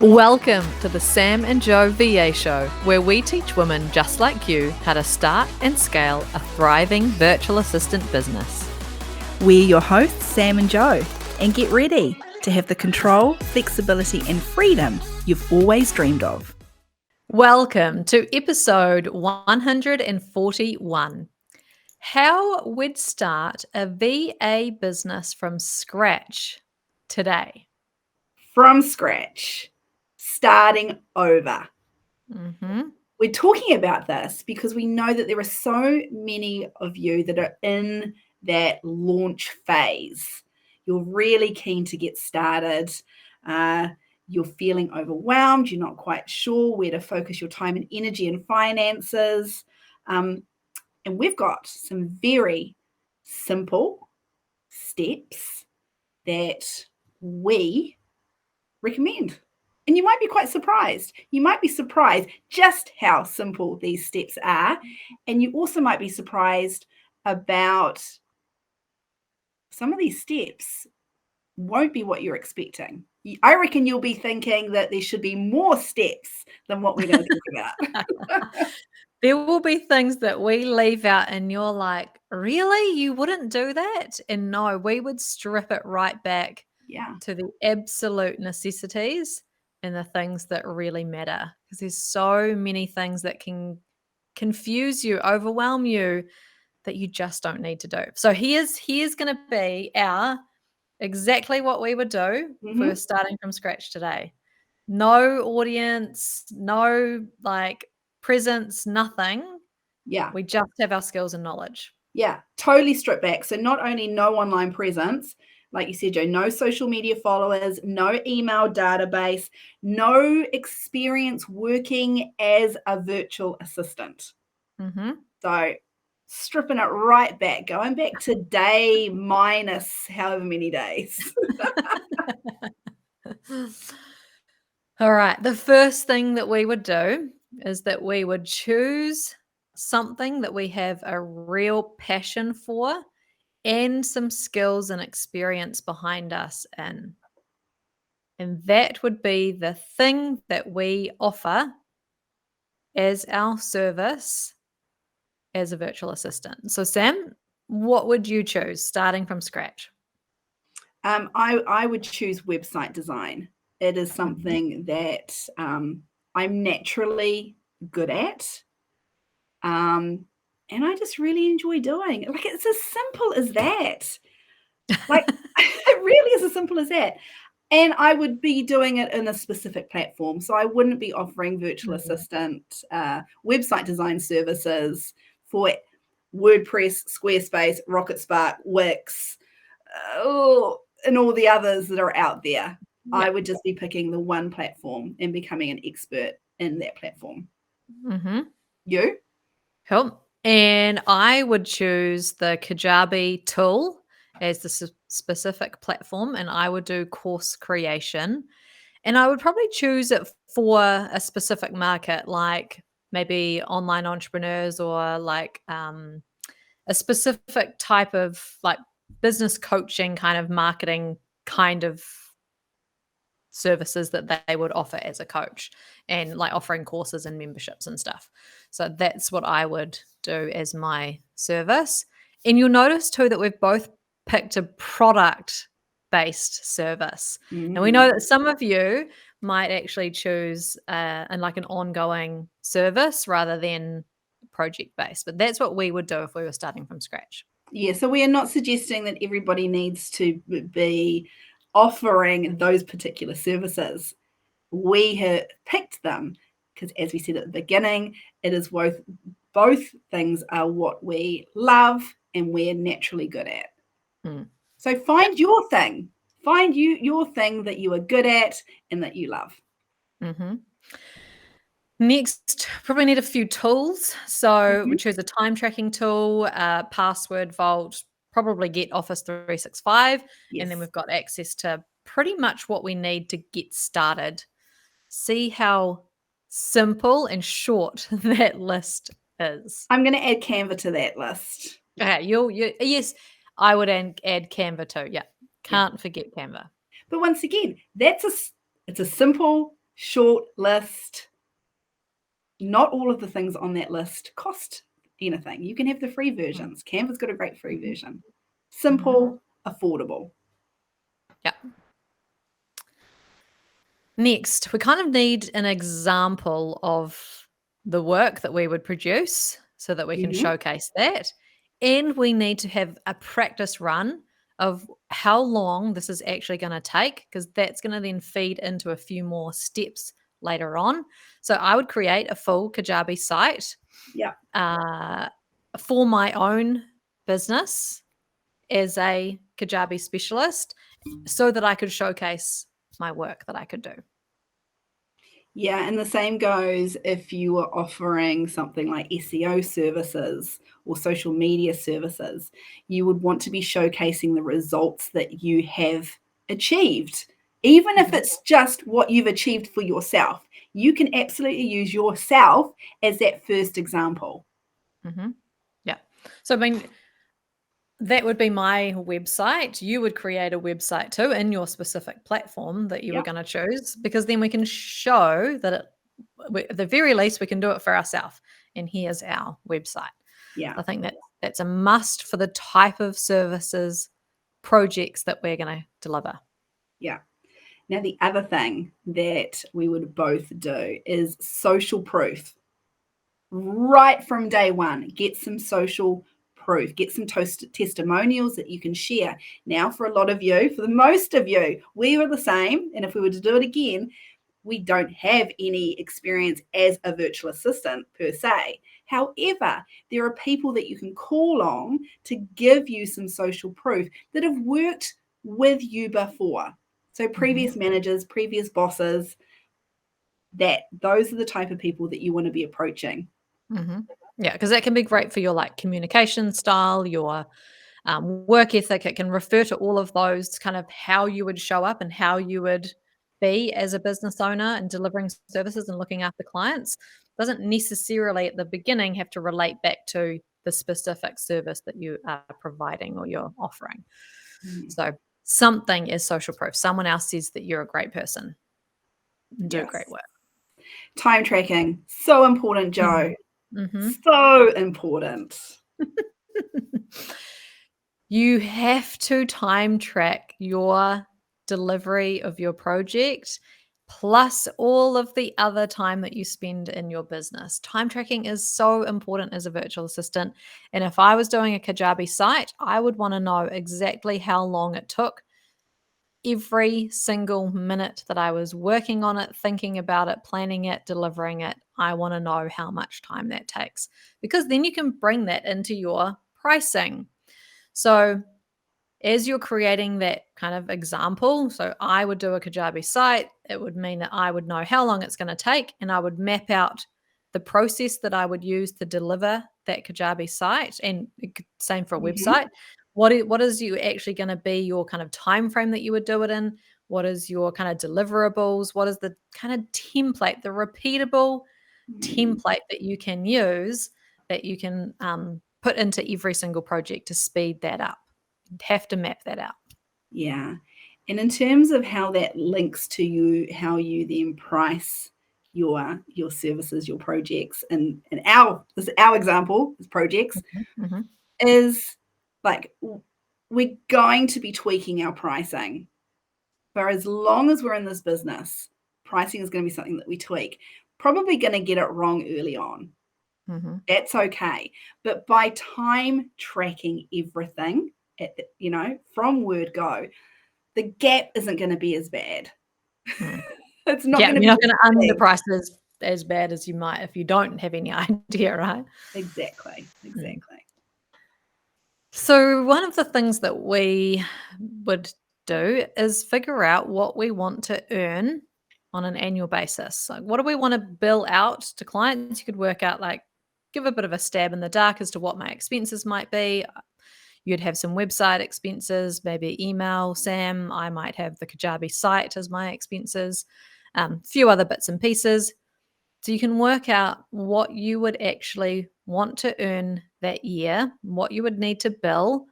Welcome to the Sam and Joe VA Show, where we teach women just like you how to start and scale a thriving virtual assistant business. We're your hosts, Sam and Joe, and get ready to have the control, flexibility, and freedom you've always dreamed of. Welcome to episode 141. How we'd start a VA business from scratch today. From scratch, starting over. We're talking about this because we know that there are so many of you that are in that launch phase. You're really keen to get started. You're feeling overwhelmed. You're not quite sure where to focus your time and energy and finances. And we've got some very simple steps that we recommend. And you might be quite surprised. You might be surprised just how simple these steps are. And you also might be surprised about some of these steps won't be what you're expecting. I reckon you'll be thinking that there should be more steps than what we're going to talk about. There will be things that we leave out and you're like, really? You wouldn't do that? And no, we would strip it right back to the absolute necessities and the things that really matter. Because there's so many things that can confuse you, overwhelm you, that you just don't need to do. So here's going to be our exactly what we would do if we were starting from scratch today. No audience, no presence, nothing. Yeah. We just have our skills and knowledge. Yeah, totally stripped back. So not only no online presence, like you said, Joe, no social media followers, no email database, no experience working as a virtual assistant. So stripping it right back, going back to day minus however many days. All right. The first thing that we would do is that we would choose something that we have a real passion for and some skills and experience behind us in. And that would be the thing that we offer as our service as a virtual assistant. So, Sam, what would you choose starting from scratch? I would choose website design. It is something that I'm naturally good at. And I just really enjoy doing. Like, it's as simple as that. Like, it really is as simple as that. And I would be doing it in a specific platform. So I wouldn't be offering virtual assistant website design services for WordPress, Squarespace, RocketSpark, Wix, and all the others that are out there. Yep. I would just be picking the one platform and becoming an expert in that platform. You? Cool. And I would choose the Kajabi tool as the specific platform, and I would do course creation. And I would probably choose it for a specific market, like maybe online entrepreneurs or like a specific type of like business coaching kind of marketing kind of services that they would offer as a coach, and like offering courses and memberships and stuff. So that's what I would do as my service. And you'll notice too that we've both picked a product based service. And we know that some of you might actually choose an ongoing service rather than project based, but that's what we would do if we were starting from scratch. Yeah, so we are not suggesting that everybody needs to be offering those particular services. We have picked them because, as we said at the beginning, it is both things are what we love and we're naturally good at. So find your thing. Find your thing that you are good at and that you love. Next, probably need a few tools. So we choose a time tracking tool, password vault, probably get Office 365. And then we've got access to pretty much what we need to get started. See how simple and short that list is. I'm going to add Canva to that list. Okay, yes, I would add Canva too. Yeah, can't forget Canva. But once again, it's a simple, short list. Not all of the things on that list cost anything. You can have the free versions. Canva's got a great free version. Simple, affordable. Yeah. Next, we kind of need an example of the work that we would produce so that we can showcase that. And we need to have a practice run of how long this is actually going to take, because that's going to then feed into a few more steps later on. So I would create a full Kajabi site for my own business as a Kajabi specialist so that I could showcase my work that I could do. Yeah, and the same goes if you were offering something like SEO services or social media services. You would want to be showcasing the results that you have achieved, even if it's just what you've achieved for yourself. You can absolutely use yourself as that first example. Yeah. So, I mean, that would be my website. You would create a website too in your specific platform that you were going to choose, because then we can show that at the very least we can do it for ourselves. And here's our website. Yeah. I think that's a must for the type of services, projects that we're going to deliver. Yeah. Now, the other thing that we would both do is social proof. Right from day one, get some social proof, get some testimonials that you can share. Now, for a lot of you, for the most of you, we were the same. And if we were to do it again, we don't have any experience as a virtual assistant per se. However, there are people that you can call on to give you some social proof that have worked with you before. So previous managers, previous bosses, those are the type of people that you want to be approaching. Yeah, because that can be great for your communication style, your work ethic. It can refer to all of those, kind of how you would show up and how you would be as a business owner and delivering services and looking after clients. Doesn't necessarily at the beginning have to relate back to the specific service that you are providing or you're offering. So something is social proof. Someone else says that you're a great person and do great work. Time tracking, so important, Jo. So important. You have to time track your delivery of your project, plus all of the other time that you spend in your business. Time tracking is so important as a virtual assistant. And if I was doing a Kajabi site, I would want to know exactly how long it took. Every single minute that I was working on it, thinking about it, planning it, delivering it, I want to know how much time that takes, because then you can bring that into your pricing. So as you're creating that kind of example, so I would do a Kajabi site, it would mean that I would know how long it's going to take, and I would map out the process that I would use to deliver that Kajabi site, and same for a website. What is you actually going to be your kind of time frame that you would do it in? What is your kind of deliverables? What is the kind of template, the repeatable template that you can use, that you can put into every single project to speed that up? You'd have to map that out. Yeah. And in terms of how that links to you, how you then price your services, your projects, and our example is projects, is like we're going to be tweaking our pricing. For as long as we're in this business, pricing is going to be something that we tweak. Probably going to get it wrong early on. That's okay. But by time tracking everything, from word go, the gap isn't going to be as bad. It's not going to be. You're not going to underprice as bad as you might if you don't have any idea, right? Exactly. So one of the things that we would do is figure out what we want to earn on an annual basis. Like, what do we want to bill out to clients? You could work out, give a bit of a stab in the dark as to what my expenses might be. You'd have some website expenses, maybe email, Sam. I might have the Kajabi site as my expenses, a few other bits and pieces. So you can work out what you would actually want to earn that year, what you would need to bill,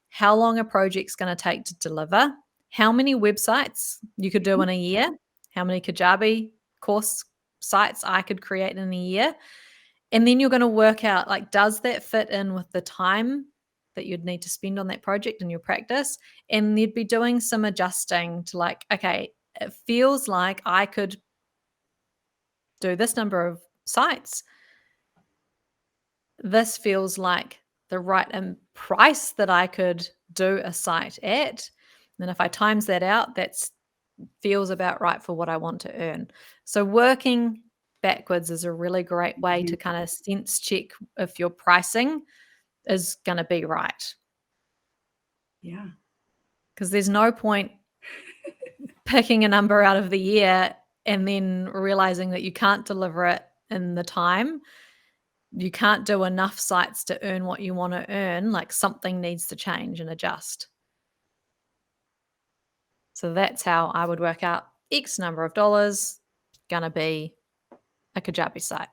how long a project's going to take to deliver, how many websites you could do in a year, how many Kajabi course sites I could create in a year. And then you're going to work out, like, does that fit in with the time that you'd need to spend on that project in your practice? And you'd be doing some adjusting to, like, okay, it feels like I could do this number of sites. This feels like the right price that I could do a site at. And if I times that out, that feels about right for what I want to earn. So working backwards is a really great way to kind of sense check if your pricing is going to be right. Yeah. Because there's no point picking a number out of the year and then realizing that you can't deliver it in the time. You can't do enough sites to earn what you want to earn. Like, something needs to change and adjust. So that's how I would work out X number of dollars going to be a Kajabi site.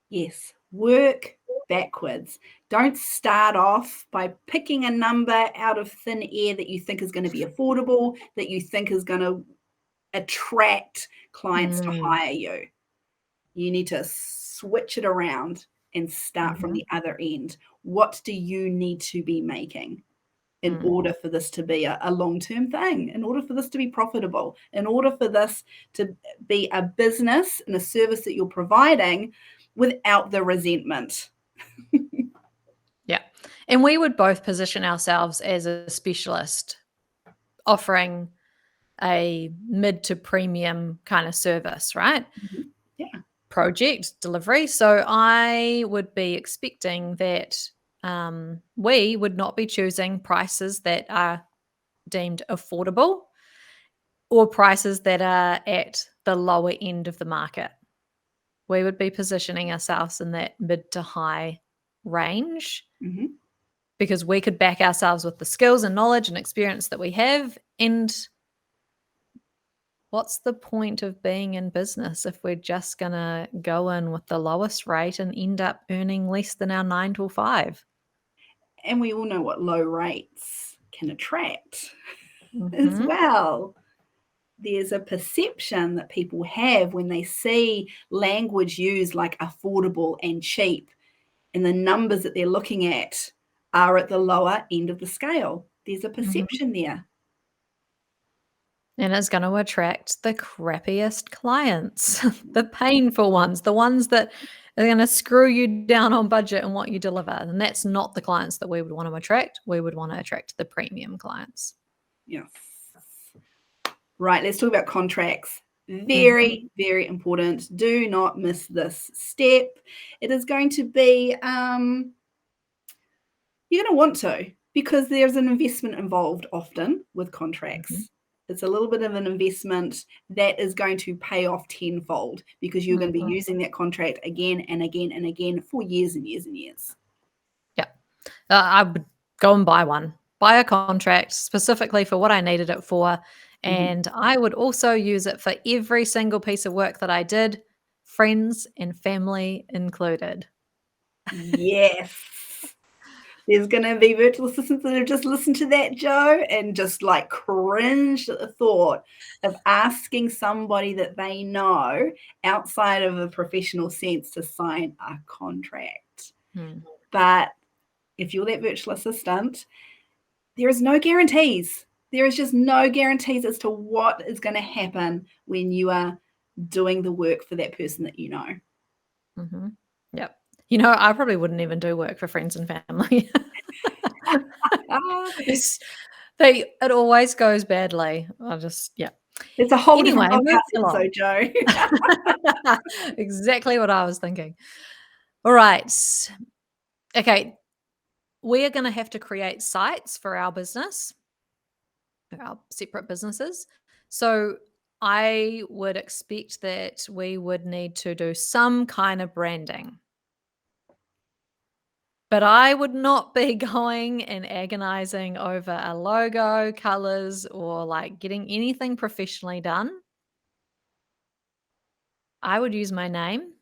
Yes. Work backwards. Don't start off by picking a number out of thin air that you think is going to be affordable, that you think is going to attract clients to hire you. You need to switch it around and start from the other end. What do you need to be making in order for this to be a long-term thing, in order for this to be profitable, in order for this to be a business and a service that you're providing without the resentment? Yeah. And we would both position ourselves as a specialist offering a mid to premium kind of service, right? Yeah. Project delivery. So I would be expecting that we would not be choosing prices that are deemed affordable or prices that are at the lower end of the market. We would be positioning ourselves in that mid to high range because we could back ourselves with the skills and knowledge and experience that we have. And what's the point of being in business if we're just going to go in with the lowest rate and end up earning less than our 9 to 5? And we all know what low rates can attract as well. There's a perception that people have when they see language used like affordable and cheap, and the numbers that they're looking at are at the lower end of the scale. There's a perception there. And it's going to attract the crappiest clients, the painful ones, the ones that are going to screw you down on budget and what you deliver. And that's not the clients that we would want to attract. We would want to attract the premium clients. Yes. Right, let's talk about contracts. Very, very important. Do not miss this step. It is going to be, you're going to want to, because there's an investment involved often with contracts. It's a little bit of an investment that is going to pay off tenfold because you're going to be using that contract again and again and again for years and years and years. Yeah. I would go and buy one. Buy a contract specifically for what I needed it for. And I would also use it for every single piece of work that I did, friends and family included. Yes. There's going to be virtual assistants that have just listened to that, Joe, and just like cringed at the thought of asking somebody that they know outside of a professional sense to sign a contract. But if you're that virtual assistant, there is no guarantees. There is just no guarantees as to what is going to happen when you are doing the work for that person that you know. Yep. You know, I probably wouldn't even do work for friends and family. It always goes badly. It's a whole different podcast, so Joe. Exactly what I was thinking. All right. Okay. We are going to have to create sites for our business, for our separate businesses. So I would expect that we would need to do some kind of branding. But I would not be going and agonizing over a logo, colors, or like getting anything professionally done. I would use my name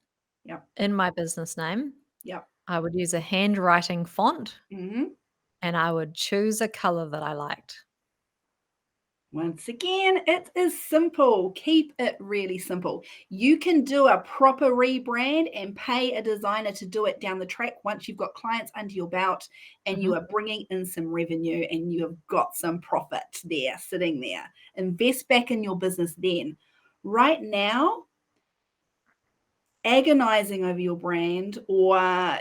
in my business name. I would use a handwriting font, and I would choose a color that I liked. Once again, it is simple. Keep it really simple. You can do a proper rebrand and pay a designer to do it down the track once you've got clients under your belt and you are bringing in some revenue and you have got some profit there, sitting there. Invest back in your business then. Right now, agonizing over your brand or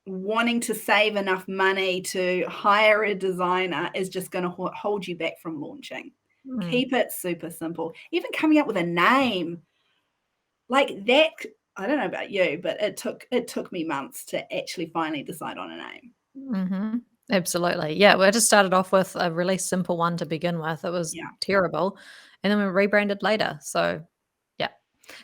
wanting to save enough money to hire a designer is just going to hold you back from launching. Keep it super simple. Even coming up with a name like that, I don't know about you, but it took me months to actually finally decide on a name. Absolutely. Yeah, we just started off with a really simple one to begin with. It was terrible. And then we rebranded later. So, yeah.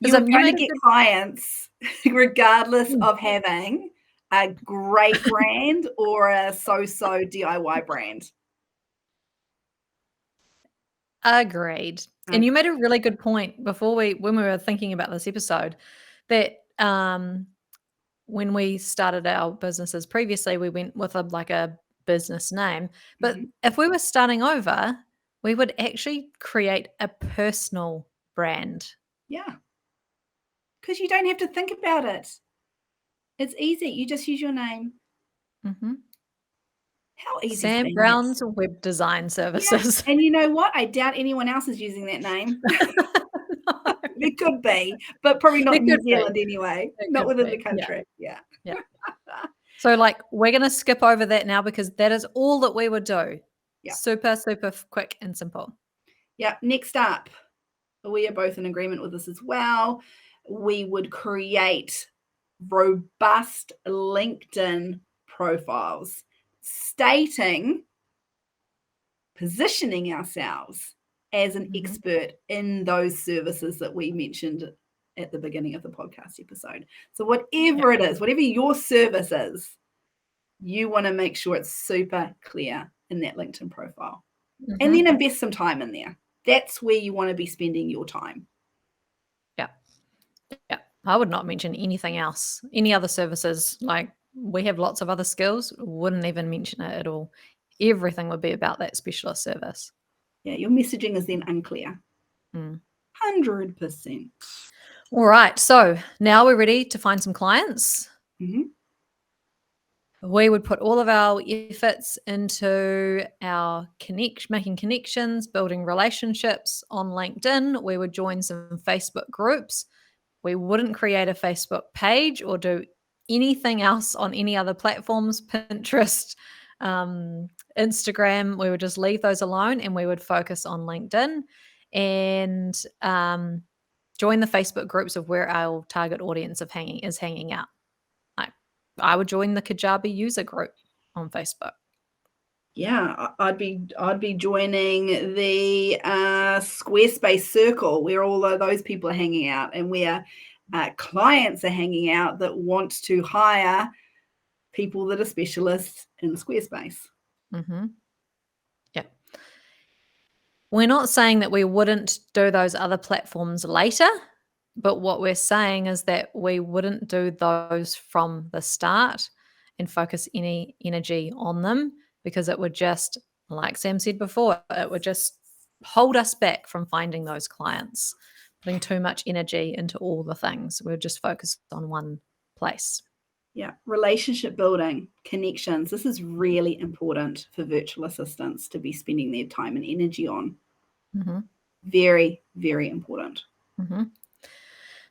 You are going to get clients regardless of having a great brand or a so-so DIY brand. Agreed. And you made a really good point before when we were thinking about this episode that when we started our businesses previously, we went with a business name. But if we were starting over, we would actually create a personal brand. Yeah. Because you don't have to think about it. It's easy. You just use your name. How easy Sam Brown's Web Design Services. Yeah. And you know what? I doubt anyone else is using that name. No. There could be, but probably not in New Zealand anyway. Not within the country. Yeah. So we're going to skip over that now because that is all that we would do. Yeah. Super, super quick and simple. Yeah. Next up, we are both in agreement with this as well. We would create robust LinkedIn profiles stating, positioning ourselves as an expert in those services that we mentioned at the beginning of the podcast episode. So whatever it is, whatever your service is, you want to make sure it's super clear in that LinkedIn profile. And then invest some time in there. That's where you want to be spending your time. Yeah. I would not mention anything else, any other services. We have lots of other skills, wouldn't even mention it at all. Everything would be about that specialist service. Yeah, your messaging is then unclear. 100%. All right. So now we're ready to find some clients. We would put all of our efforts into making connections, building relationships on LinkedIn. We would join some Facebook groups. We wouldn't create a Facebook page or do anything else on any other platforms, Pinterest, Instagram. We would just leave those alone and we would focus on LinkedIn and join the Facebook groups of where our target audience is hanging out. I would join the Kajabi user group on Facebook. Yeah, I'd be joining the Squarespace circle where all of those people are hanging out and where clients are hanging out that want to hire people that are specialists in Squarespace. Yeah. We're not saying that we wouldn't do those other platforms later, but what we're saying is that we wouldn't do those from the start and focus any energy on them because it would just, like Sam said before, it would just hold us back from finding those clients, putting too much energy into all the things. We're just focused on one place. Yeah, relationship building, connections. This is really important for virtual assistants to be spending their time and energy on. Very, very important.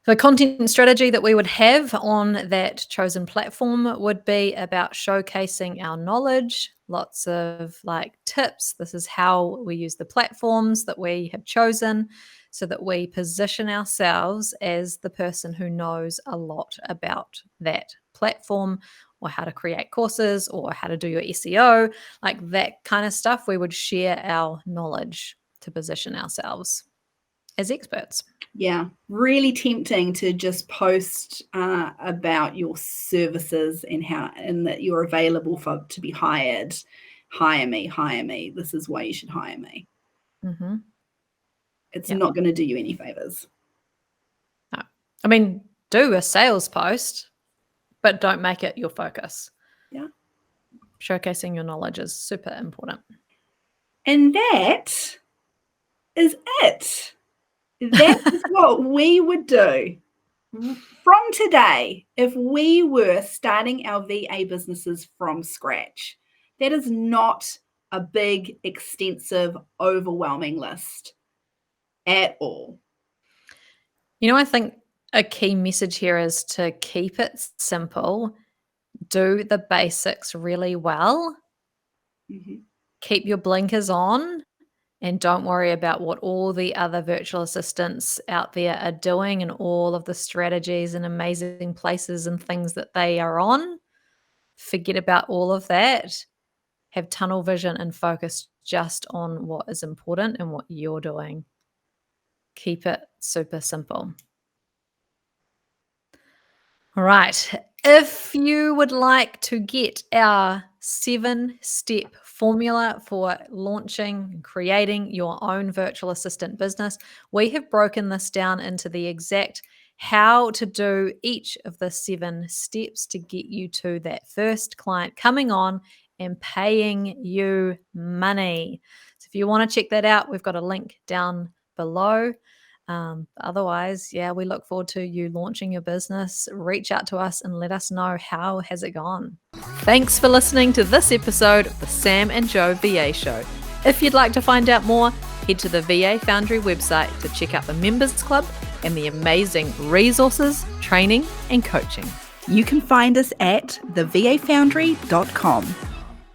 The content strategy that we would have on that chosen platform would be about showcasing our knowledge, lots of tips. This is how we use the platforms that we have chosen so that we position ourselves as the person who knows a lot about that platform or how to create courses or how to do your SEO, that kind of stuff. We would share our knowledge to position ourselves as experts. Yeah, really tempting to just post about your services and that you're available to be hired. Hire me. This is why you should hire me. It's not going to do you any favors. No. I mean, do a sales post, but don't make it your focus. Yeah. Showcasing your knowledge is super important. And that is it. That is what we would do from today if we were starting our VA businesses from scratch. That is not a big, extensive, overwhelming list at all. I think a key message here is to keep it simple, do the basics really well, keep your blinkers on, and don't worry about what all the other virtual assistants out there are doing and all of the strategies and amazing places and things that they are on. Forget about all of that. Have tunnel vision and focus just on what is important and what you're doing. Keep it super simple. All right. If you would like to get our 7-step formula for launching and creating your own virtual assistant business, we have broken this down into the exact how to do each of the 7 steps to get you to that first client coming on and paying you money. So if you want to check that out, we've got a link down below. Otherwise, we look forward to you launching your business. Reach out to us and let us know how has it gone. Thanks for listening to this episode of the Sam and Joe VA Show. If you'd like to find out more, head to the VA Foundry website to check out the Members Club and the amazing resources, training and coaching. You can find us at thevafoundry.com.